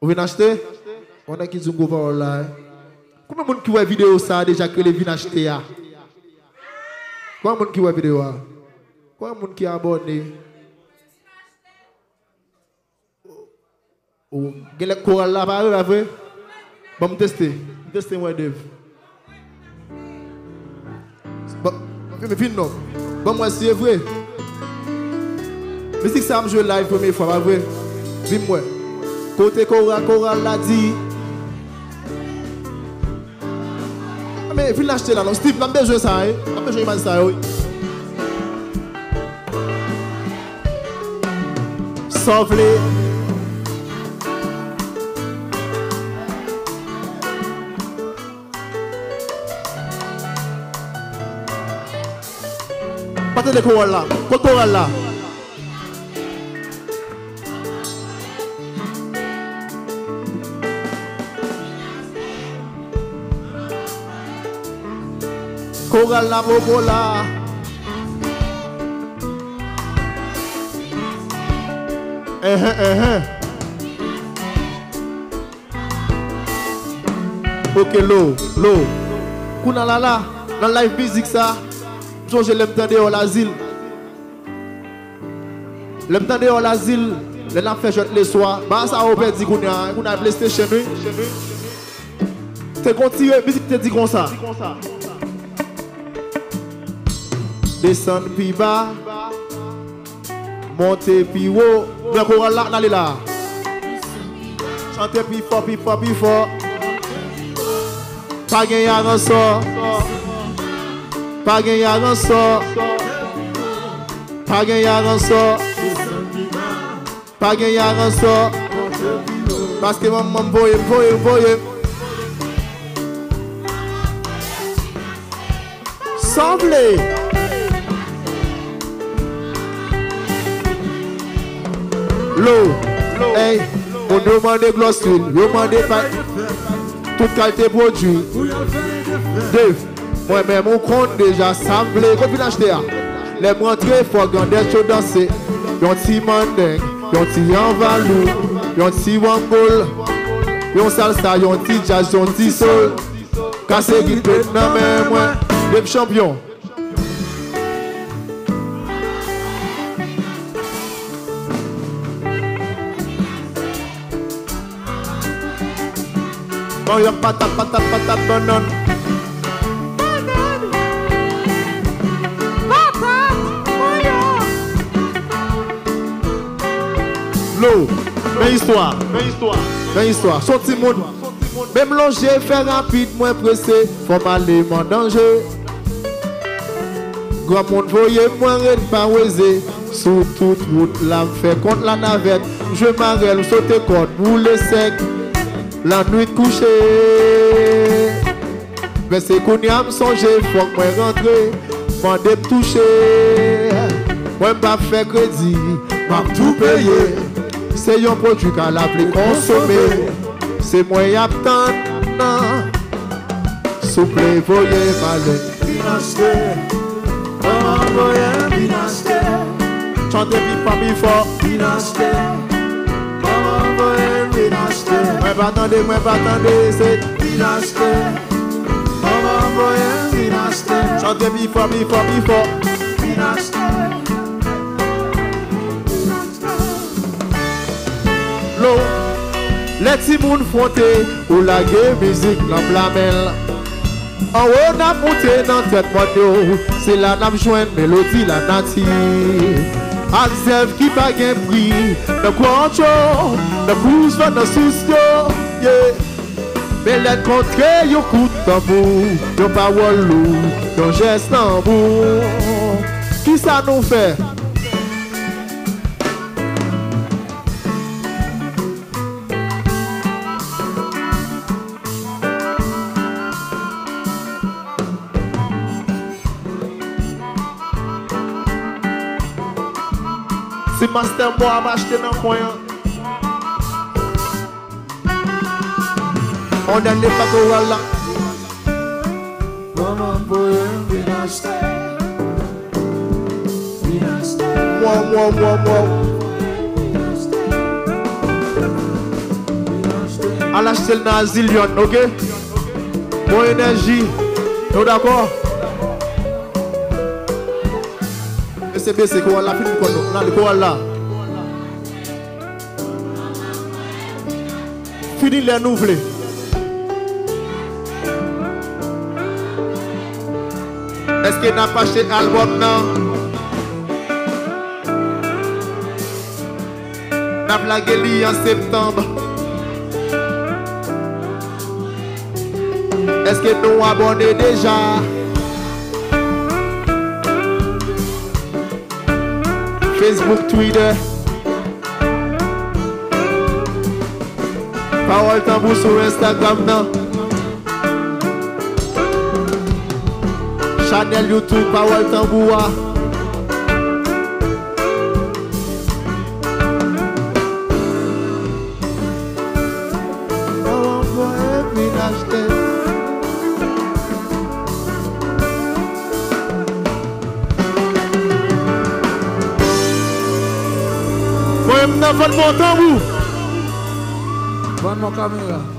Vous venez acheter? On a qui dit qu'on va là. Combien de monde qui voit la vidéo ça déjà que les viennent acheter? Combien de monde qui voit la vidéo? Combien de monde qui est abonné? Oh, il y a les chorales là, pas vrai? Bon, me tester. Tester moi, Dave. Bon, mais fin non. Bon, moi, c'est vrai. Mais si ça me joue live première fois, pas vrai? Dis-moi. Côté choral l'a dit. Mais viens l'acheter là, non? Steve, n'a pas besoin de ça, hein? N'a pas besoin de ça, oui. Sauve-les. Partez de choral là. Côté choral là. Choral la bobo là. Ok, l'eau. Kuna là, dans live music ça, je l'aime tendre à l'asile. L'aime tendre à l'asile, les a fait jouer les soirs. Bah ça on peut dire qu'on a PlayStation. T'es continué, musique te dit comme ça. Descendre puis bas, monter puis haut. Le choral là, n'allez là. Chanter puis fort. Pas gagner à rançon. Pas gagner à rançon. Pas gagner à rançon. Pas gagner à rançon. Parce que maman voye. Semblez. L'eau, hey, on demande glosserie, on demande toute qualité produit. Dave, moi-même, on compte déjà semblé. Quand vous l'achetez, les montrer, il faut garder des choses danser. Yon ti mandeng, yon ti envalou, yon ti wangol, yon salsa, yon ti jazz, yon ti soul. Casse guitare, non mais moi, Dave champion. Bon, y'a patate, banane. L'eau, mais histoire. Sorti monde. Même longer, faire rapide, moins pressé. Faut m'aller mon danger. Grand monde, voyez, moins red, pas osé. Sous toute route, la fait contre la navette. Je m'arrête, sauter contre, boule sec. La nuit couchée, mais c'est qu'on y a me songer, faut que moi rentre, m'en me toucher, moi pas faire crédit, m'a tout payé, c'est un produit qu'à la plus consommer, c'est moi y attendre, souple voyez malin, financé, chantez puis fort, financé. Moi pas attendez, c'est dynasté. Maman voyez dynasté. Chantez puis fort. Dynasté. L'eau, les petits moun frontés ou la gueule musique dans blamel. En haut n'a monté dans tête moto, c'est la n'a joint mélodie la nature. Axel qui pas gain prix, le quancho, le pouce va dans sous-sto, yeah. Mais les contrées, yon coup de tambour, yon parole lourd, yon geste tambour. Qui ça nous fait? Si master moi m'a acheté dans le coin. On a les pas choral là. Maman boy, viens acheter. Moi. à l'acheter dans un zillion, ok? Bon énergie, nous d'accord? Mais c'est bien, c'est quoi la fin de quoi là? Fini les nouvelles. Est-ce qu'il n'a pas acheté l'album non? N'a pas la en septembre. Est-ce que nous abonnés déjà? Facebook, Twitter. Parole Tambour sur Instagram non? Channel YouTube Parole Tambour. Moi, je suis mon tambour. Bonne mon caméra.